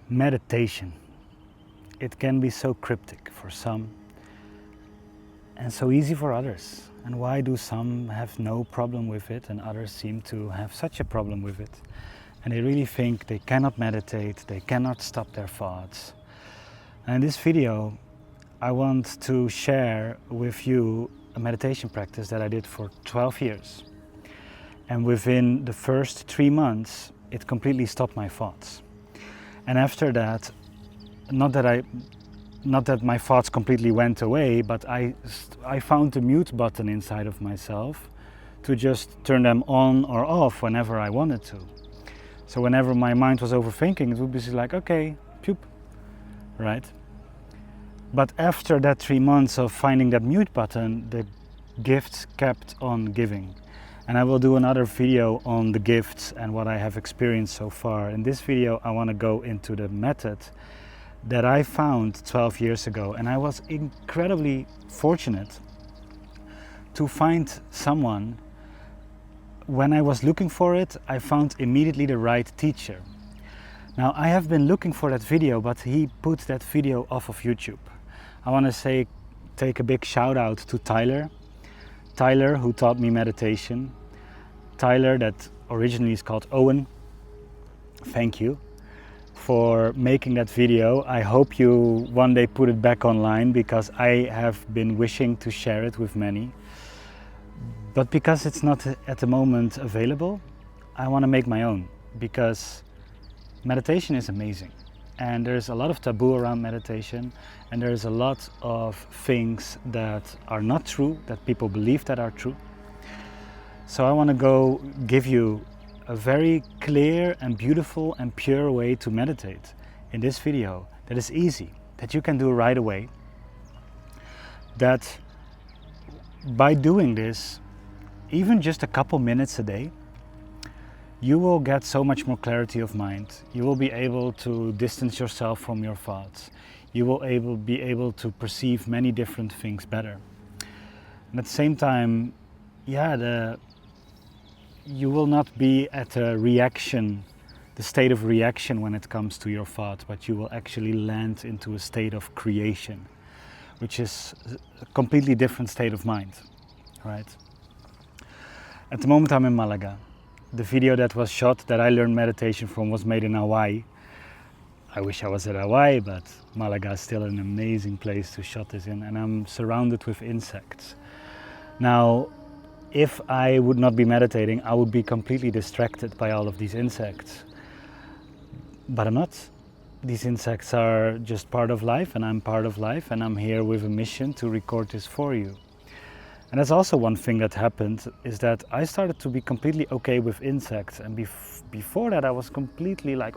Meditation. It can be so cryptic for some and so easy for others. And why do some have no problem with it and others seem to have such a problem with it? And they really think they cannot meditate, they cannot stop their thoughts. And in this video, I want to share with you a meditation practice that I did for 12 years. And within the first 3 months, it completely stopped my thoughts. And after that, not that my thoughts completely went away, but I found the mute button inside of myself to just turn them on or off whenever I wanted to. So whenever my mind was overthinking, it would be like, okay, poop, right? But after that 3 months of finding that mute button, the gifts kept on giving. And I will do another video on the gifts and what I have experienced so far. In this video, I want to go into the method that I found 12 years ago. And I was incredibly fortunate to find someone. When I was looking for it, I found immediately the right teacher. Now, I have been looking for that video, but he put that video off of YouTube. I want to take a big shout out to Tyler. Tyler, who taught me meditation. Tyler, that originally is called Owen. Thank you for making that video. I hope you one day put it back online, because I have been wishing to share it with many. But because it's not at the moment available, I want to make my own, because meditation is amazing. And there's a lot of taboo around meditation, and there's a lot of things that are not true, that people believe that are true. So I want to go give you a very clear and beautiful and pure way to meditate in this video that is easy, that you can do right away. That by doing this, even just a couple minutes a day, you will get so much more clarity of mind. You will be able to distance yourself from your thoughts. You will be able to perceive many different things better. And at the same time, you will not be at a reaction, the state of reaction when it comes to your thought, but you will actually land into a state of creation, which is a completely different state of mind, right? At the moment I'm in Malaga. The video that was shot, that I learned meditation from, was made in Hawaii. I wish I was at Hawaii, but Malaga is still an amazing place to shot this in, and I'm surrounded with insects. Now, if I would not be meditating, I would be completely distracted by all of these insects. But I'm not. These insects are just part of life, and I'm part of life, and I'm here with a mission to record this for you. And that's also one thing that happened, is that I started to be completely okay with insects. And before that, I was completely like,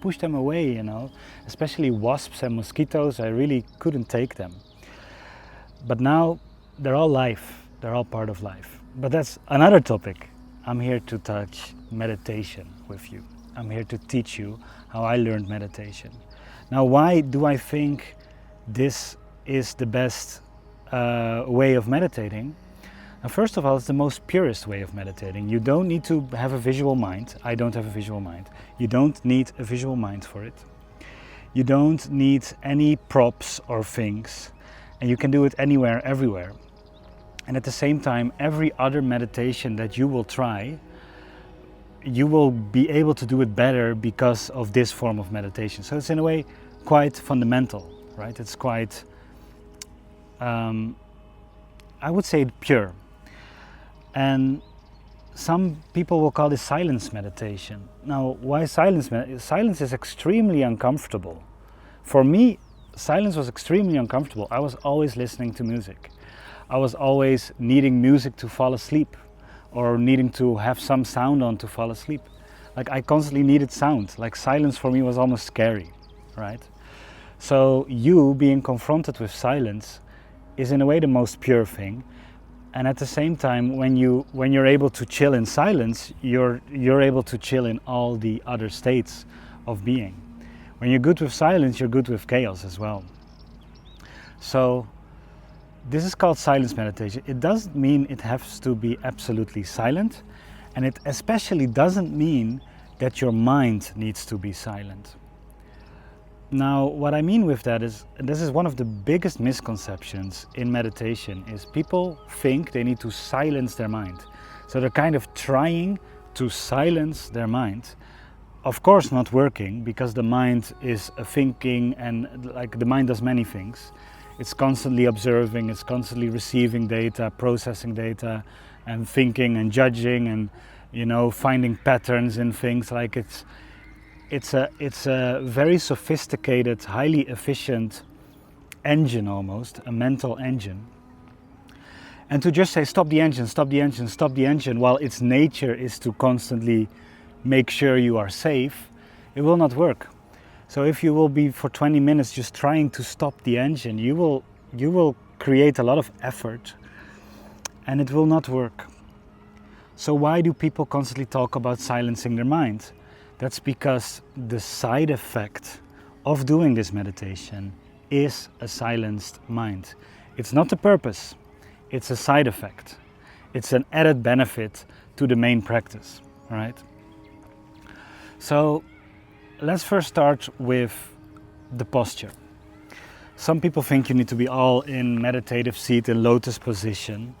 push them away, you know. Especially wasps and mosquitoes, I really couldn't take them. But now, they're all life. They're all part of life. But that's another topic. I'm here to touch meditation with you. I'm here to teach you how I learned meditation. Now, why do I think this is the best way of meditating? Now, first of all, it's the most purest way of meditating. You don't need to have a visual mind. I don't have a visual mind. You don't need a visual mind for it. You don't need any props or things, and you can do it anywhere, everywhere. And at the same time, every other meditation that you will try, you will be able to do it better because of this form of meditation. So it's in a way quite fundamental, right? It's quite I would say pure. And some people will call this silence meditation. Now, why silence? Silence is extremely uncomfortable. For me, silence was extremely uncomfortable. I was always listening to music. I was always needing music to fall asleep, or needing to have some sound on to fall asleep. Like, I constantly needed sound. Like, silence for me was almost scary, right? So you being confronted with silence is in a way the most pure thing. And at the same time, when you're able to chill in silence, you're able to chill in all the other states of being. When you're good with silence, you're good with chaos as well. So this is called silence meditation. It doesn't mean it has to be absolutely silent, and it especially doesn't mean that your mind needs to be silent. Now, what I mean with that is, and this is one of the biggest misconceptions in meditation, is people think they need to silence their mind. So they're kind of trying to silence their mind. Of course not working, because the mind is a thinking, and like the mind does many things. It's constantly observing, it's constantly receiving data, processing data, and thinking and judging, and finding patterns in things. Like it's a very sophisticated, highly efficient engine, almost a mental engine. And to just say stop the engine, stop the engine, stop the engine, while its nature is to constantly make sure you are safe, it will not work. So if you will be for 20 minutes just trying to stop the engine, you will create a lot of effort and it will not work. So why do people constantly talk about silencing their mind? That's because the side effect of doing this meditation is a silenced mind. It's not the purpose, it's a side effect. It's an added benefit to the main practice, right? So let's first start with the posture. Some people think you need to be all in meditative seat in lotus position.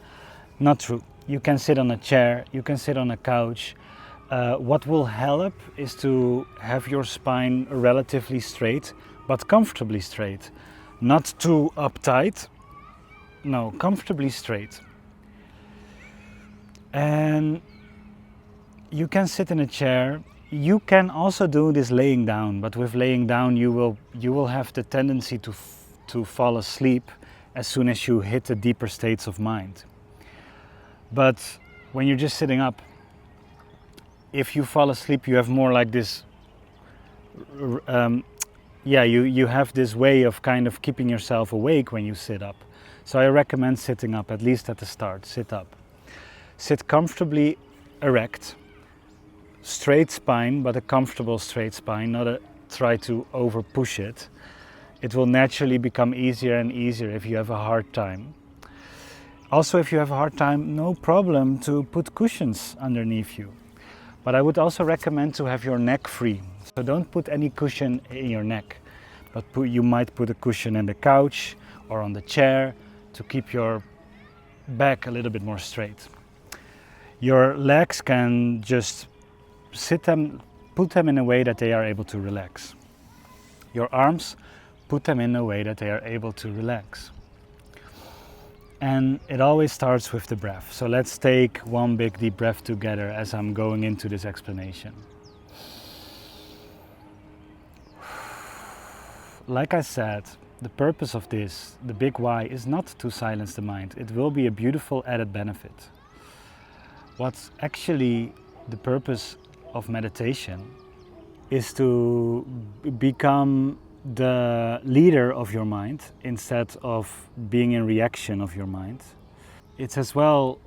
Not true. You can sit on a chair, you can sit on a couch. What will help is to have your spine relatively straight, but comfortably straight. Not too uptight, no, comfortably straight. And you can sit in a chair. You can also do this laying down, but with laying down you will have the tendency to fall asleep as soon as you hit the deeper states of mind. But when you're just sitting up, if you fall asleep, you have more like this, you have this way of kind of keeping yourself awake when you sit up. So I recommend sitting up, at least at the start. Sit up. Sit comfortably erect, straight spine, but a comfortable straight spine, not try to over push it. It will naturally become easier and easier if you have a hard time. Also, if you have a hard time, no problem to put cushions underneath you. But I would also recommend to have your neck free. So don't put any cushion in your neck, but you might put a cushion in the couch or on the chair to keep your back a little bit more straight. Your legs can just put them in a way that they are able to relax. Your arms, put them in a way that they are able to relax. And it always starts with the breath. So let's take one big deep breath together as I'm going into this explanation. Like I said, the purpose of this, the big why, is not to silence the mind. It will be a beautiful added benefit. What's actually the purpose of meditation is to become the leader of your mind instead of being in reaction of your mind. It's as well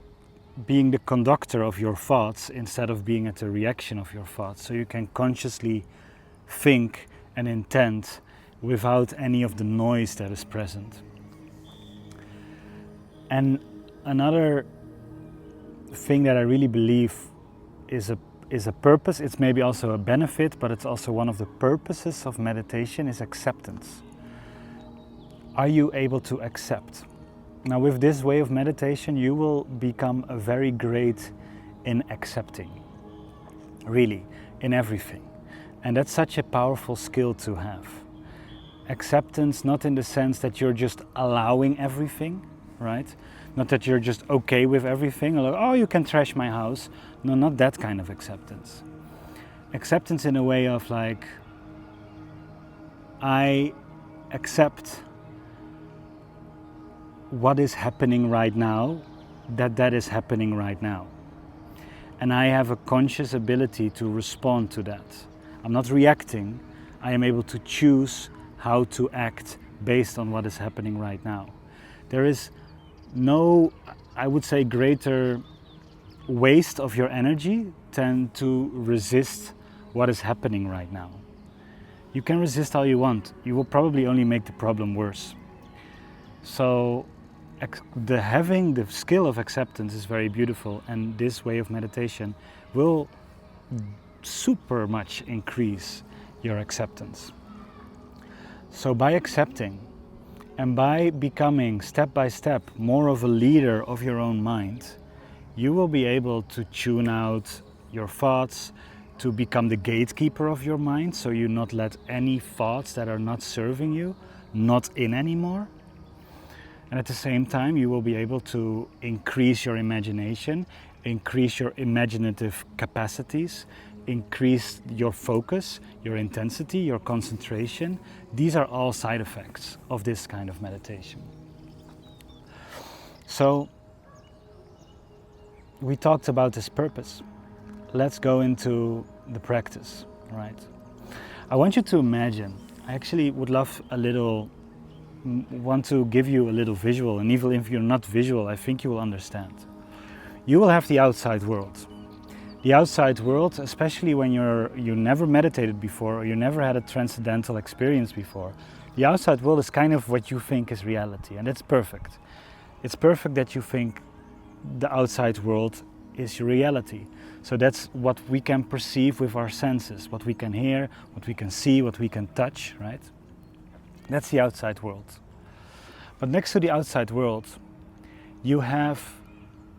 being the conductor of your thoughts instead of being at the reaction of your thoughts. So you can consciously think and intend without any of the noise that is present. And another thing that I really believe is a purpose, it's maybe also a benefit, but it's also one of the purposes of meditation, is acceptance. Are you able to accept? Now with this way of meditation, you will become very great in accepting, really, in everything. And that's such a powerful skill to have. Acceptance, not in the sense that you're just allowing everything, right? Not that you're just okay with everything, or like, oh, you can trash my house. No, not that kind of acceptance. Acceptance in a way of like, I accept what is happening right now, that is happening right now. And I have a conscious ability to respond to that. I'm not reacting, I am able to choose how to act based on what is happening right now. There is no, I would say, greater waste of your energy than to resist what is happening right now. You can resist all you want, you will probably only make the problem worse. So having the skill of acceptance is very beautiful, and this way of meditation will super much increase your acceptance. So by accepting and by becoming step by step more of a leader of your own mind, you will be able to tune out your thoughts, to become the gatekeeper of your mind, so you not let any thoughts that are not serving you not in anymore. And at the same time, you will be able to increase your imagination, increase your imaginative capacities, increase your focus, your intensity, your concentration. These are all side effects of this kind of meditation. So, we talked about this purpose. Let's go into the practice, right? I want you to imagine, I actually would love want to give you a little visual, and even if you're not visual, I think you will understand. You will have the outside world. The outside world, especially when you never meditated before, or you never had a transcendental experience before, the outside world is kind of what you think is reality, and it's perfect. It's perfect that you think the outside world is your reality. So that's what we can perceive with our senses, what we can hear, what we can see, what we can touch, right? That's the outside world. But next to the outside world, you have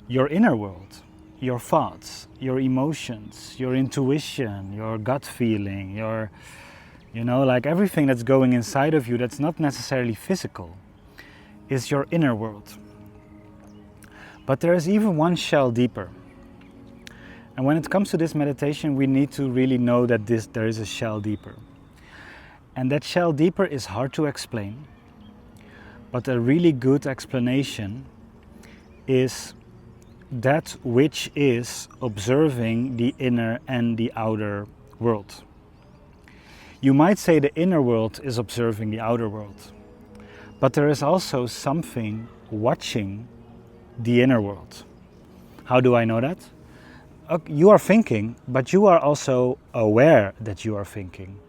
your inner world, your thoughts, your emotions, your intuition, your gut feeling, like everything that's going inside of you that's not necessarily physical is your inner world. But there is even one shell deeper. And when it comes to this meditation, we need to really know that there is a shell deeper. And that shell deeper is hard to explain, but a really good explanation is that which is observing the inner and the outer world. You might say the inner world is observing the outer world, but there is also something watching the inner world. How do I know that? You are thinking, but you are also aware that you are thinking.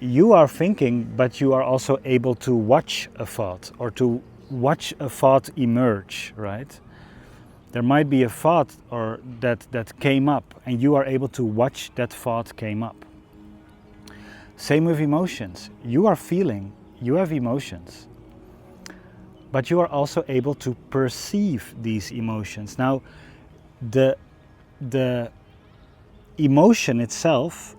You are thinking, but you are also able to watch a thought, or to watch a thought emerge, right? There might be a thought that came up, and you are able to watch that thought came up. Same with emotions. You are feeling, you have emotions, but you are also able to perceive these emotions. Now, the emotion itself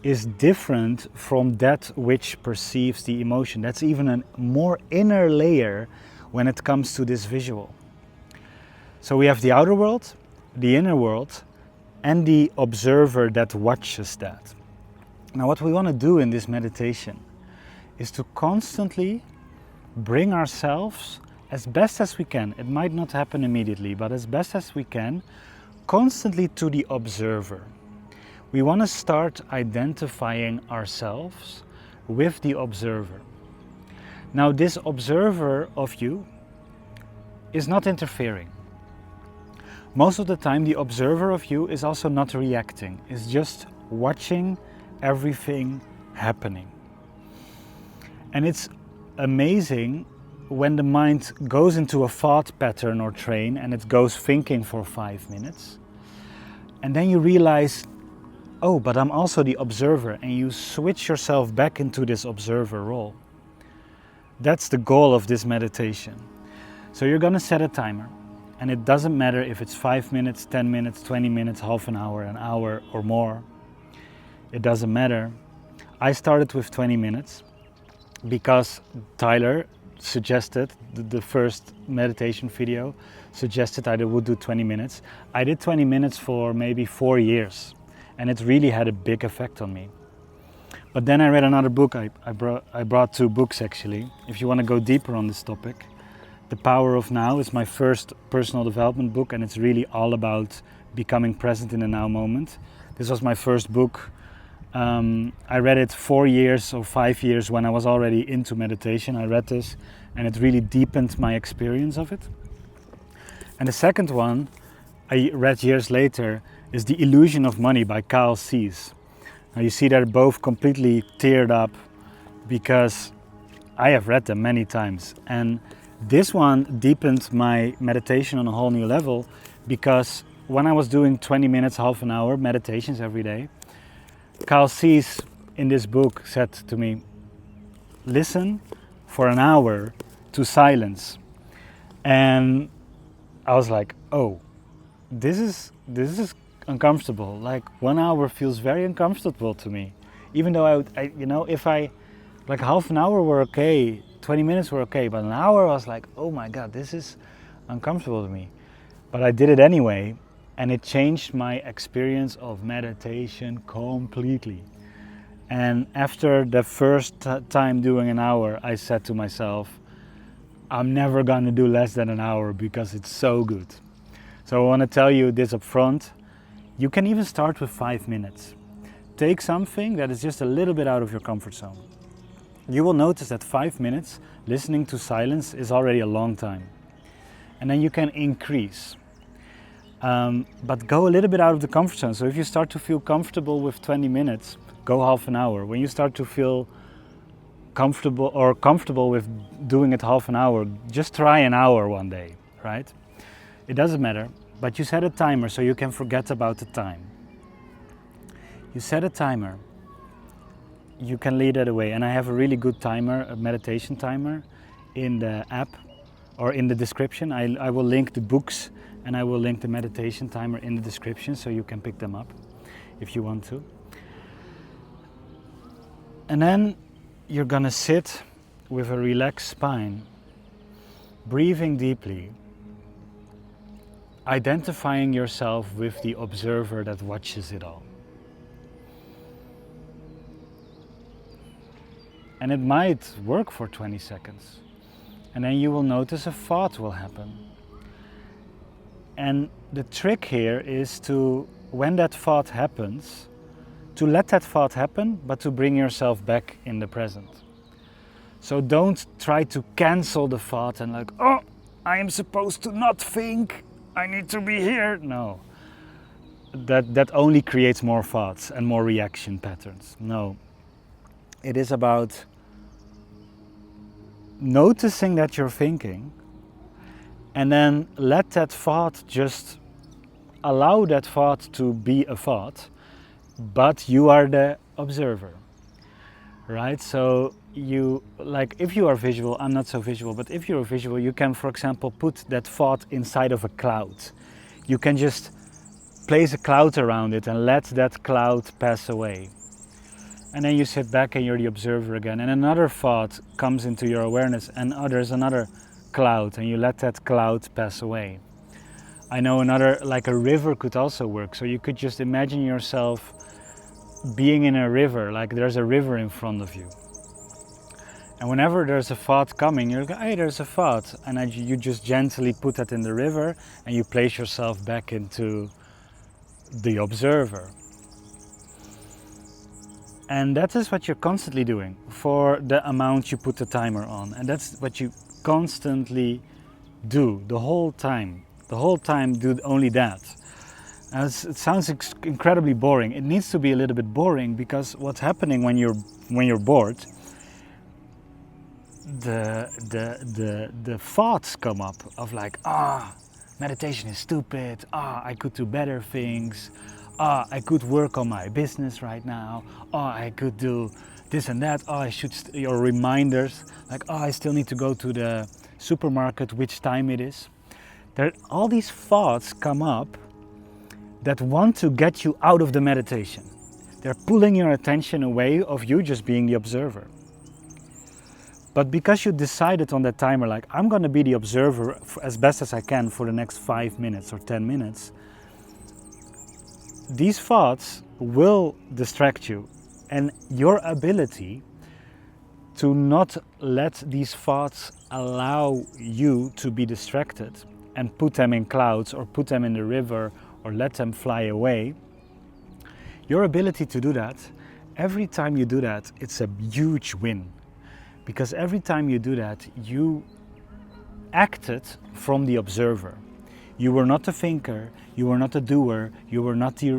is different from that which perceives the emotion. That's even a more inner layer when it comes to this visual. So we have the outer world, the inner world, and the observer that watches that. Now what we want to do in this meditation is to constantly bring ourselves as best as we can. It might not happen immediately, but as best as we can, constantly to the observer. We want to start identifying ourselves with the observer. Now this observer of you is not interfering. Most of the time the observer of you is also not reacting, is just watching everything happening. And it's amazing when the mind goes into a thought pattern or train and it goes thinking for 5 minutes, and then you realize, oh, but I'm also the observer, and you switch yourself back into this observer role. That's the goal of this meditation. So you're gonna set a timer, and it doesn't matter if it's 5 minutes, 10 minutes, 20 minutes, half an hour or more. It doesn't matter. I started with 20 minutes because Tyler suggested, the first meditation video suggested I would do 20 minutes. I did 20 minutes for maybe 4 years, and it really had a big effect on me. But then I read another book. I brought 2 books actually. If you want to go deeper on this topic, The Power of Now is my first personal development book, and it's really all about becoming present in the now moment. This was my first book. I read it 4 years or 5 years when I was already into meditation. I read this and it really deepened my experience of it. And the second one I read years later is The Illusion of Money by Carl Sees. Now you see they're both completely teared up because I have read them many times. And this one deepened my meditation on a whole new level, because when I was doing 20 minutes, half an hour meditations every day, Carl Sees in this book said to me, listen for an hour to silence. And I was like, oh, this is uncomfortable. Like 1 hour feels very uncomfortable to me. Even though I you know, if I, like half an hour were okay, 20 minutes were okay, but an hour I was like, oh my God, this is uncomfortable to me. But I did it anyway, and it changed my experience of meditation completely. And after the first time doing an hour, I said to myself, I'm never gonna do less than an hour because it's so good. So I want to tell you this up front. You can even start with 5 minutes. Take something that is just a little bit out of your comfort zone. You will notice that 5 minutes listening to silence is already a long time. And then you can increase. But go a little bit out of the comfort zone. So if you start to feel comfortable with 20 minutes, go half an hour. When you start to feel comfortable with doing it half an hour, just try an hour one day, right? It doesn't matter, but you set a timer so you can forget about the time. You set a timer, you can lead it away. And I have a really good timer, a meditation timer, in the app or in the description. I will link the books and I will link the meditation timer in the description so you can pick them up if you want to. And then you're gonna sit with a relaxed spine, breathing deeply, identifying yourself with the observer that watches it all. And it might work for 20 seconds. And then you will notice a thought will happen. And the trick here is to, when that thought happens, to let that thought happen, but to bring yourself back in the present. So don't try to cancel the thought and like, oh, I am supposed to not think, I need to be here. No, that only creates more thoughts and more reaction patterns. No, it is about noticing that you're thinking and then let that thought just allow that thought to be a thought, but you are the observer, right? So you, like if you are visual, I'm not so visual, but if you're visual, you can, for example, put that thought inside of a cloud. You can just place a cloud around it and let that cloud pass away. And then you sit back and you're the observer again. And another thought comes into your awareness and there's another cloud and you let that cloud pass away. I know another, like a river could also work. So you could just imagine yourself being in a river, like there's a river in front of you. And whenever there's a thought coming, you're like, hey, there's a thought. And you just gently put that in the river and you place yourself back into the observer. And that is what you're constantly doing for the amount you put the timer on. And that's what you constantly do the whole time. The whole time do only that. It sounds incredibly boring. It needs to be a little bit boring because what's happening when you're bored, the thoughts come up of like, meditation is stupid. I could do better things. I could work on my business right now. I could do this and that. I should, or reminders like, I still need to go to the supermarket, which time it is. All these thoughts come up that want to get you out of the meditation. They're pulling your attention away of you just being the observer. But because you decided on that timer, like, I'm going to be the observer as best as I can for the next 5 minutes or 10 minutes, these thoughts will distract you. And your ability to not let these thoughts allow you to be distracted and put them in clouds or put them in the river or let them fly away, your ability to do that, every time you do that, it's a huge win. Because every time you do that, you acted from the observer. You were not the thinker, you were not the doer, you were not the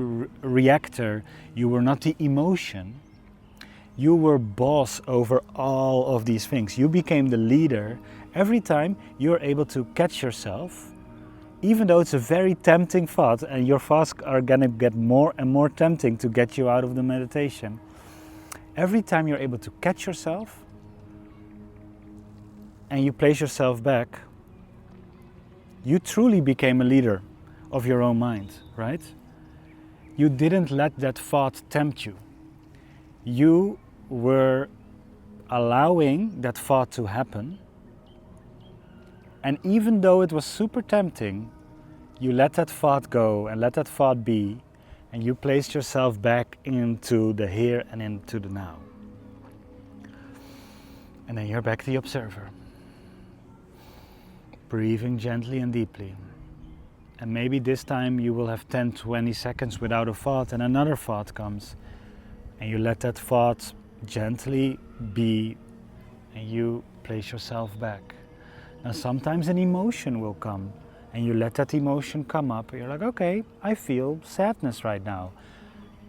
reactor, you were not the emotion. You were boss over all of these things. You became the leader. Every time you're able to catch yourself, even though it's a very tempting thought, and your thoughts are gonna get more and more tempting to get you out of the meditation, every time you're able to catch yourself and you place yourself back, you truly became a leader of your own mind, right? You didn't let that thought tempt you. You were allowing that thought to happen, and even though it was super tempting, you let that thought go and let that thought be, and you placed yourself back into the here and into the now. And then you're back the observer, breathing gently and deeply. And maybe this time you will have 10-20 seconds without a thought, and another thought comes, and you let that thought gently be, and you place yourself back. Now sometimes an emotion will come, and you let that emotion come up. You're like, okay, I feel sadness right now.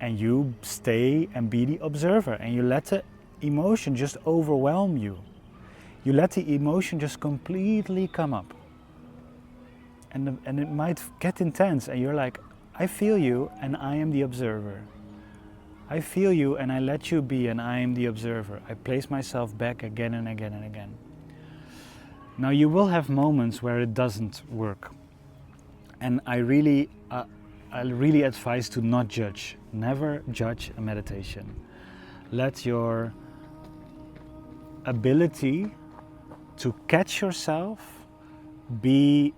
And you stay and be the observer, and you let the emotion just overwhelm you. You let the emotion just completely come up. And it might get intense, and you're like, I feel you, and I am the observer. I feel you, and I let you be, and I am the observer. I place myself back again and again and again. Now you will have moments where it doesn't work. And I really advise to not judge. Never judge a meditation. Let your ability to catch yourself be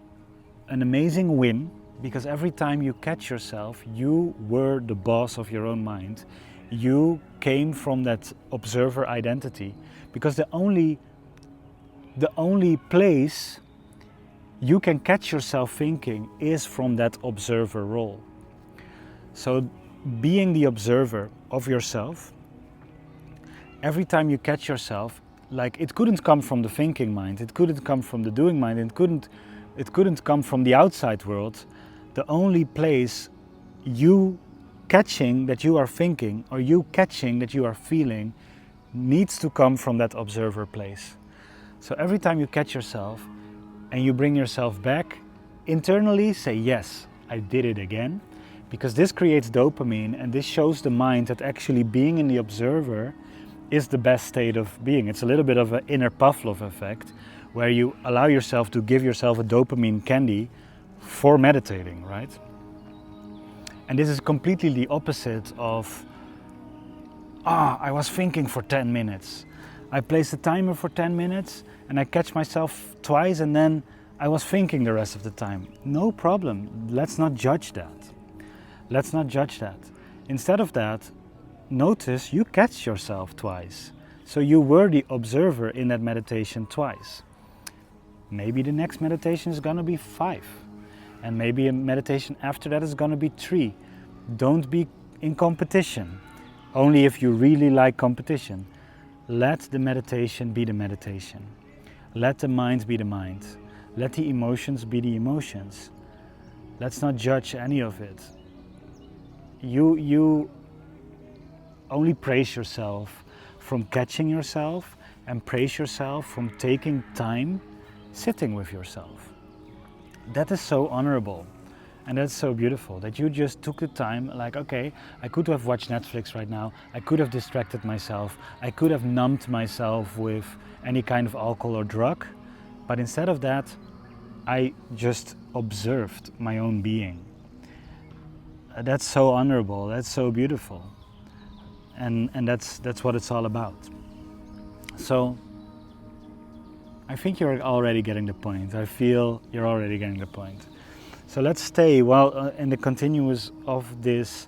an amazing win, because every time you catch yourself, you were the boss of your own mind. You came from that observer identity, because the only place you can catch yourself thinking is from that observer role. So being the observer of yourself, every time you catch yourself, like, it couldn't come from the thinking mind, it couldn't come from the doing mind, it couldn't come from the outside world. The only place you catching that you are thinking, or you catching that you are feeling, needs to come from that observer place. So every time you catch yourself and you bring yourself back, internally say, yes, I did it again, because this creates dopamine, and this shows the mind that actually being in the observer is the best state of being. It's a little bit of an inner Pavlov effect, where you allow yourself to give yourself a dopamine candy for meditating, right? And this is completely the opposite of, I was thinking for 10 minutes. I placed a timer for 10 minutes and I catch myself twice, and then I was thinking the rest of the time. No problem. Let's not judge that. Let's not judge that. Instead of that, notice you catch yourself twice. So you were the observer in that meditation twice. Maybe the next meditation is gonna be 5. And maybe a meditation after that is gonna be 3. Don't be in competition. Only if you really like competition. Let the meditation be the meditation. Let the mind be the mind. Let the emotions be the emotions. Let's not judge any of it. You only praise yourself from catching yourself, and praise yourself from taking time sitting with yourself. That is so honorable, and that's so beautiful, that you just took the time, like, okay, I could have watched Netflix right now, I could have distracted myself, I could have numbed myself with any kind of alcohol or drug, but instead of that, I just observed my own being. That's so honorable, that's so beautiful, and that's what it's all about. So I think you're already getting the point. I feel you're already getting the point. So let's stay in the continuous of this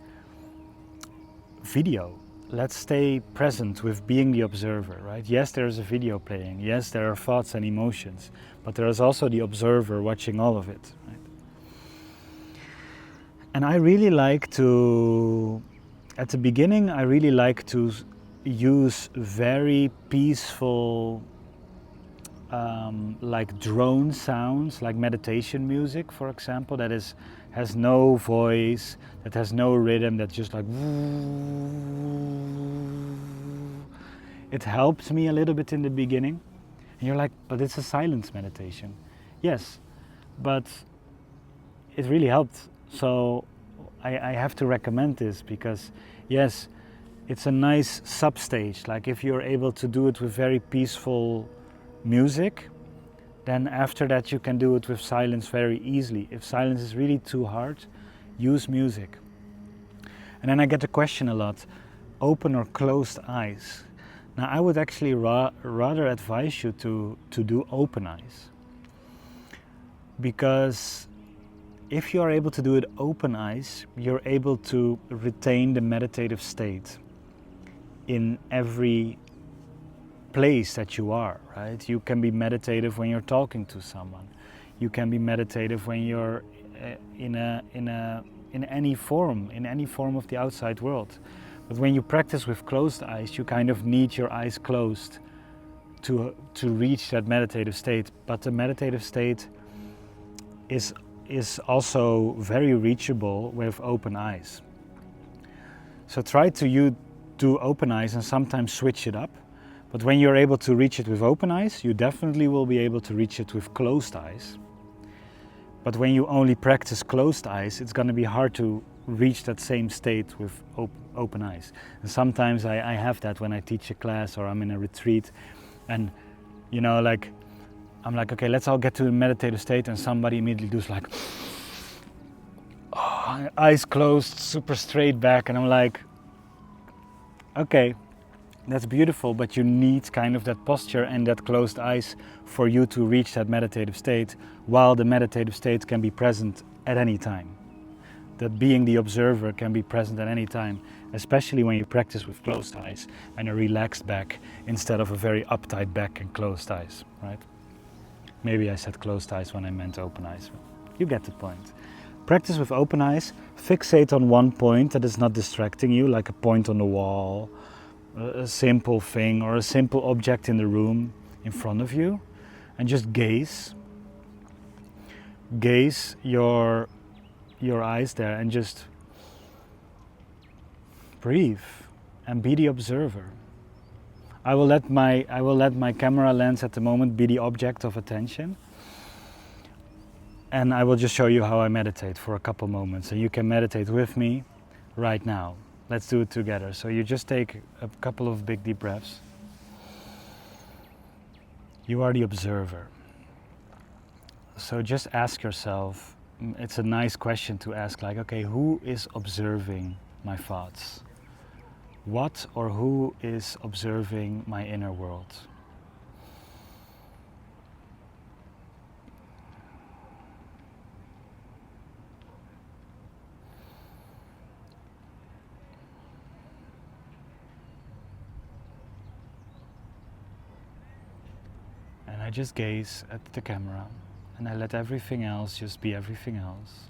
video. Let's stay present with being the observer, right? Yes, there is a video playing. Yes, there are thoughts and emotions, but there is also the observer watching all of it, right? And I really like to, at the beginning, I really like to use very peaceful, like drone sounds, like meditation music, for example, that has no voice, that has no rhythm, that's just like, it helps me a little bit in the beginning. And you're like, but it's a silence meditation. Yes, but it really helped. So I have to recommend this, because yes, it's a nice substage. Like if you're able to do it with very peaceful music, then after that you can do it with silence very easily. If silence is really too hard, use music. And then I get the question a lot, open or closed eyes. Now I would actually rather advise you to do open eyes. Because if you are able to do it open eyes, you're able to retain the meditative state in every place that you are, right? You can be meditative when you're talking to someone. You can be meditative when you're in any form of the outside world. But when you practice with closed eyes, you kind of need your eyes closed to reach that meditative state. But the meditative state is also very reachable with open eyes. So try to do open eyes and sometimes switch it up. But when you're able to reach it with open eyes, you definitely will be able to reach it with closed eyes. But when you only practice closed eyes, it's going to be hard to reach that same state with open eyes. And sometimes I have that when I teach a class or I'm in a retreat, and you know, like I'm like, okay, let's all get to the meditative state, and somebody immediately does like, oh, eyes closed, super straight back, and I'm like, okay, that's beautiful, but you need kind of that posture and that closed eyes for you to reach that meditative state, while the meditative state can be present at any time. That being the observer can be present at any time, especially when you practice with closed eyes and a relaxed back instead of a very uptight back and closed eyes, right? Maybe I said closed eyes when I meant open eyes. You get the point. Practice with open eyes, fixate on one point that is not distracting you, like a point on the wall, a simple thing or a simple object in the room in front of you, and just gaze your eyes there and just breathe and be the observer. I will let my camera lens at the moment be the object of attention, and I will just show you how I meditate for a couple moments, and you can meditate with me right now. Let's do it together. So you just take a couple of big deep breaths. You are the observer. So just ask yourself, it's a nice question to ask, like, okay, who is observing my thoughts? What or who is observing my inner world? And I just gaze at the camera and I let everything else just be everything else.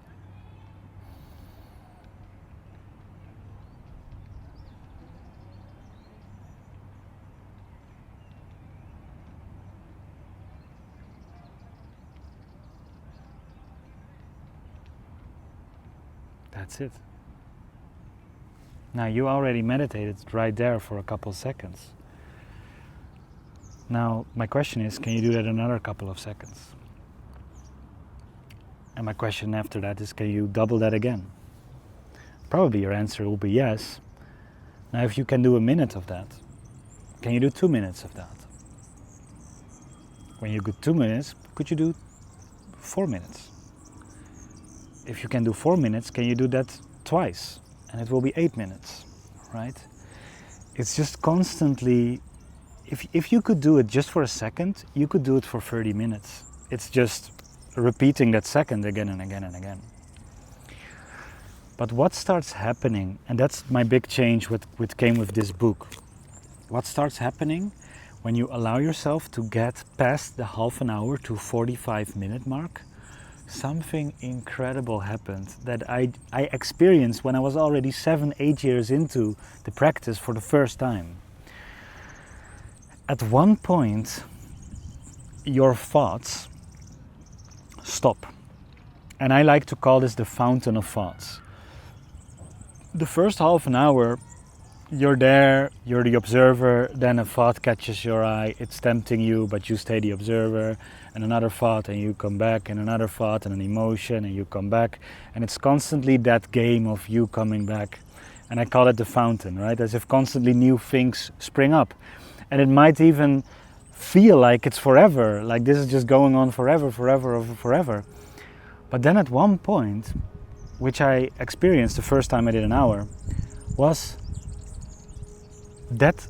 That's it. Now you already meditated right there for a couple seconds. Now my question is, can you do that another couple of seconds? And my question after that is, can you double that again? Probably your answer will be yes. Now if you can do a minute of that, can you do 2 minutes of that? When you do 2 minutes, could you do 4 minutes? If you can do 4 minutes, can you do that twice? And it will be 8 minutes, right? It's just constantly, if you could do it just for a second, you could do it for 30 minutes. It's just repeating that second again and again and again. But what starts happening, and that's my big change what came with this book. What starts happening when you allow yourself to get past the half an hour to 45-minute mark, something incredible happened that I experienced when I was already 7-8 years into the practice for the first time. At one point, your thoughts stop. And I like to call this the fountain of thoughts. The first half an hour, you're there, you're the observer, then a thought catches your eye, it's tempting you, but you stay the observer, and another thought, and you come back, and another thought, and an emotion, and you come back, and it's constantly that game of you coming back. And I call it the fountain, right? As if constantly new things spring up. And it might even feel like it's forever, like this is just going on forever, forever. But then at one point, which I experienced the first time I did an hour, was that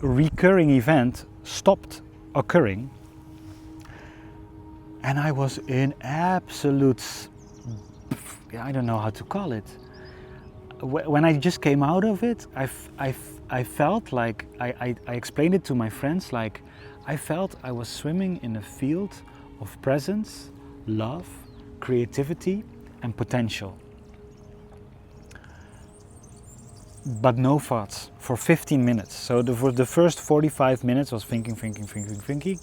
recurring event stopped occurring, and I was in absolute, I don't know how to call it. When I just came out of it, I felt like, I explained it to my friends, like I felt I was swimming in a field of presence, love, creativity and potential. But no thoughts for 15 minutes. So for the first 45 minutes was thinking.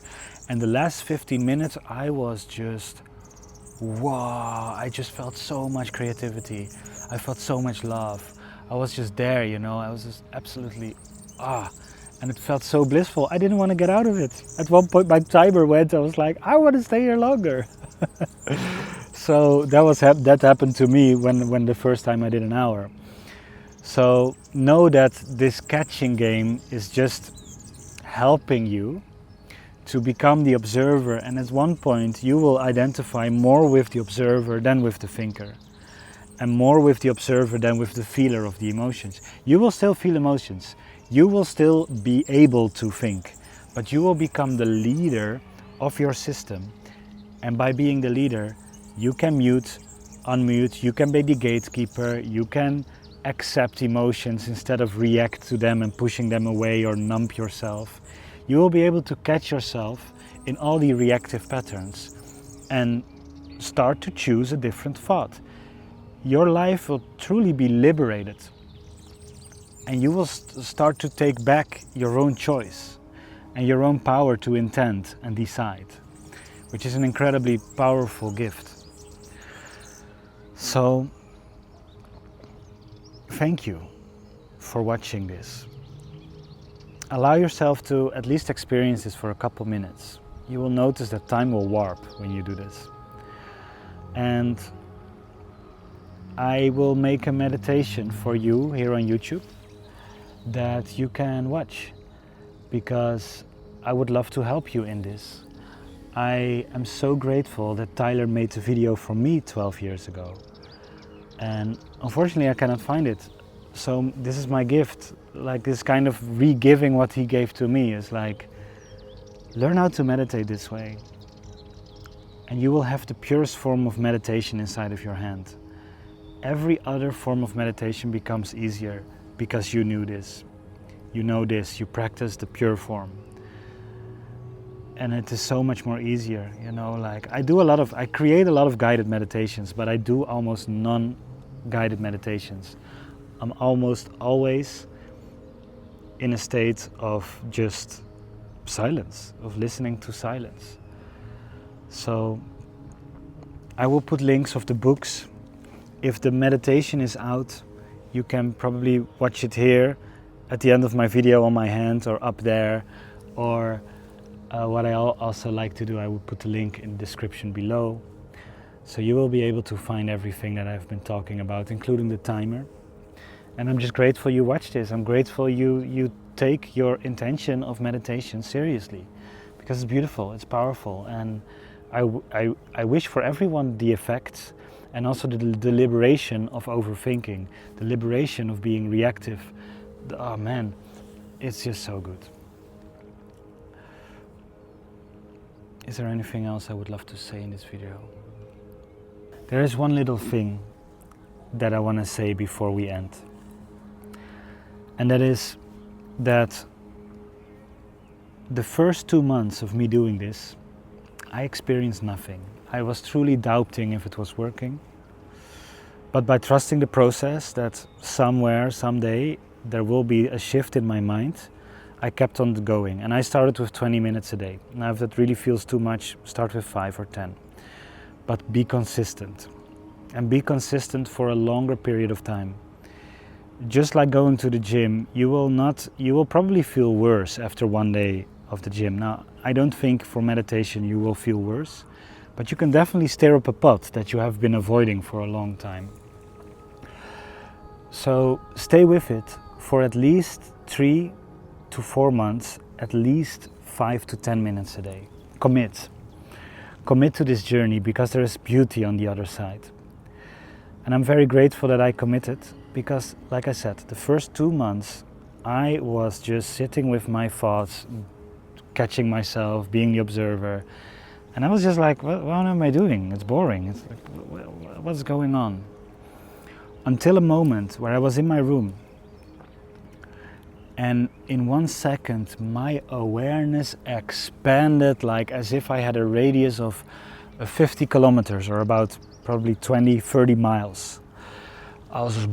And the last 15 minutes I was just, wow, I just felt so much creativity. I felt so much love. I was just there, you know, I was just absolutely, and it felt so blissful. I didn't want to get out of it. At one point my timer went, I was like, I want to stay here longer. So that happened to me when the first time I did an hour. So know that this catching game is just helping you to become the observer, and at one point you will identify more with the observer than with the thinker, and more with the observer than with the feeler of the emotions. You will still feel emotions, you will still be able to think, but you will become the leader of your system. And by being the leader, you can mute, unmute, you can be the gatekeeper, you can accept emotions instead of react to them and pushing them away or numb yourself. You will be able to catch yourself in all the reactive patterns and start to choose a different thought. Your life will truly be liberated, and you will start to take back your own choice and your own power to intend and decide, which is an incredibly powerful gift. So thank you for watching this. Allow yourself to at least experience this for a couple minutes. You will notice that time will warp when you do this. And I will make a meditation for you here on YouTube that you can watch, because I would love to help you in this. I am so grateful that Tyler made the video for me 12 years ago. And unfortunately I cannot find it. So this is my gift, like this kind of re-giving what he gave to me is like, learn how to meditate this way. And you will have the purest form of meditation inside of your hand. Every other form of meditation becomes easier because you knew this. You know this, you practice the pure form. And it is so much more easier, you know, like I create a lot of guided meditations, but I do almost non-guided meditations. I'm almost always in a state of just silence, of listening to silence. So I will put links of the books. If the meditation is out, you can probably watch it here at the end of my video on my hand or up there, or what I also like to do, I will put the link in the description below. So you will be able to find everything that I've been talking about, including the timer. And I'm just grateful you watch this. I'm grateful you take your intention of meditation seriously, because it's beautiful, it's powerful. And I wish for everyone the effects and also the liberation of overthinking, the liberation of being reactive. Oh man, it's just so good. Is there anything else I would love to say in this video? There is one little thing that I want to say before we end. And that is that the first 2 months of me doing this, I experienced nothing. I was truly doubting if it was working. But by trusting the process that somewhere, someday, there will be a shift in my mind, I kept on going. And I started with 20 minutes a day. Now if that really feels too much, start with 5 or 10. But be consistent. And be consistent for a longer period of time. Just like going to the gym, you will probably feel worse after one day of the gym. Now, I don't think for meditation you will feel worse, but you can definitely stir up a pot that you have been avoiding for a long time. So stay with it for at least 3 to 4 months, at least 5 to 10 minutes a day. Commit. Commit to this journey, because there is beauty on the other side. And I'm very grateful that I committed, because, like I said, the first 2 months I was just sitting with my thoughts, catching myself, being the observer. And I was just like, what am I doing? It's boring. It's like, what's going on? Until a moment where I was in my room, and in 1 second my awareness expanded, like as if I had a radius of 50 kilometers, or about probably 20-30 miles. I was just,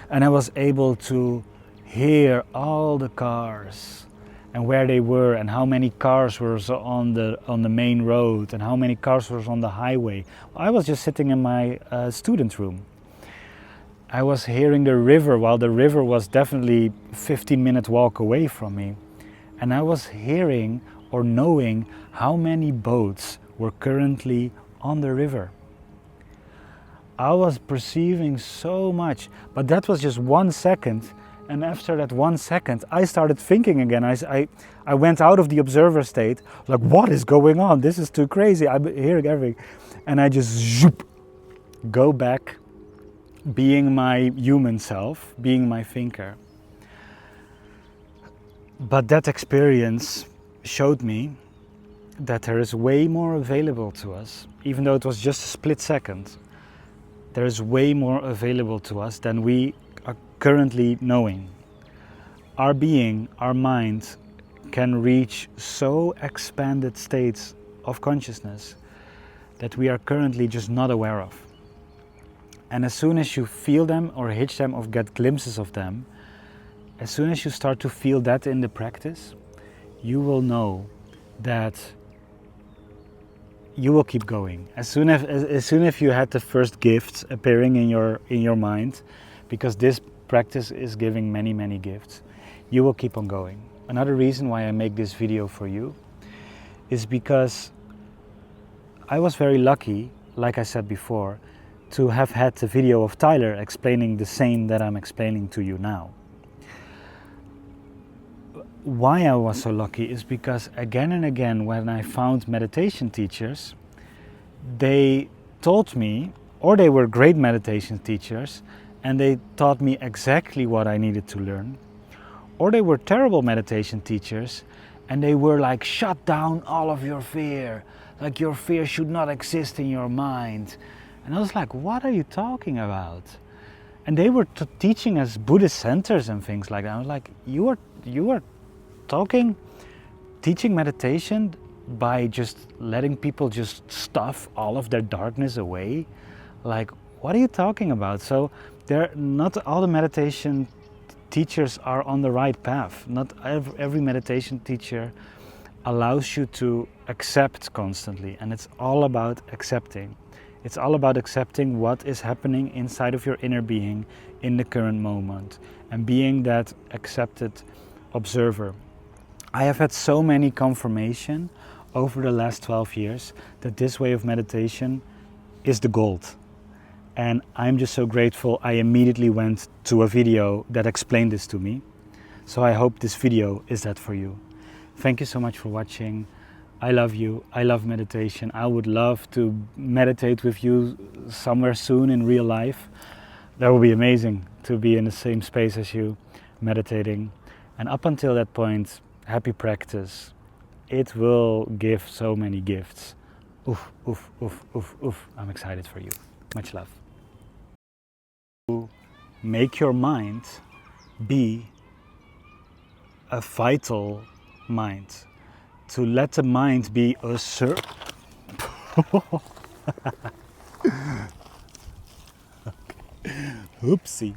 and I was able to hear all the cars and where they were, and how many cars were on the main road, and how many cars were on the highway. I was just sitting in my student room. I was hearing the river, while the river was definitely 15-minute walk away from me. And I was hearing or knowing how many boats were currently on the river. I was perceiving so much, but that was just 1 second. And after that 1 second, I started thinking again. I went out of the observer state, like, what is going on? This is too crazy. I'm hearing everything. And I just zoop, go back, being my human self, being my thinker. But that experience showed me that there is way more available to us, even though it was just a split second. There is way more available to us than we are currently knowing. Our being, our mind, can reach so expanded states of consciousness that we are currently just not aware of. And as soon as you feel them or hitch them or get glimpses of them, as soon as you start to feel that in the practice, you will know that you will keep going. As soon as you had the first gifts appearing in your mind, because this practice is giving many gifts, you will keep on going. Another reason why I make this video for you is because I was very lucky, like I said before, to have had the video of Tyler explaining the same that I'm explaining to you now. Why I was so lucky is because again and again, when I found meditation teachers, they taught me, or they were great meditation teachers, and they taught me exactly what I needed to learn, or they were terrible meditation teachers, and they were like, shut down all of your fear, like your fear should not exist in your mind. And I was like, what are you talking about? And they were teaching us Buddhist centers and things like that. I was like, you are teaching meditation by just letting people just stuff all of their darkness away? Like, what are you talking about? So not all the meditation teachers are on the right path. Not every meditation teacher allows you to accept constantly, and it's all about accepting. It's all about accepting what is happening inside of your inner being in the current moment, and being that accepted observer. I have had so many confirmation over the last 12 years that this way of meditation is the gold. And I'm just so grateful I immediately went to a video that explained this to me. So I hope this video is that for you. Thank you so much for watching. I love you. I love meditation. I would love to meditate with you somewhere soon in real life. That would be amazing, to be in the same space as you, meditating. And up until that point, happy practice. It will give so many gifts. Oof, oof, oof, oof, oof. I'm excited for you. Much love. Make your mind be a vital mind. To let the mind be a Oopsie.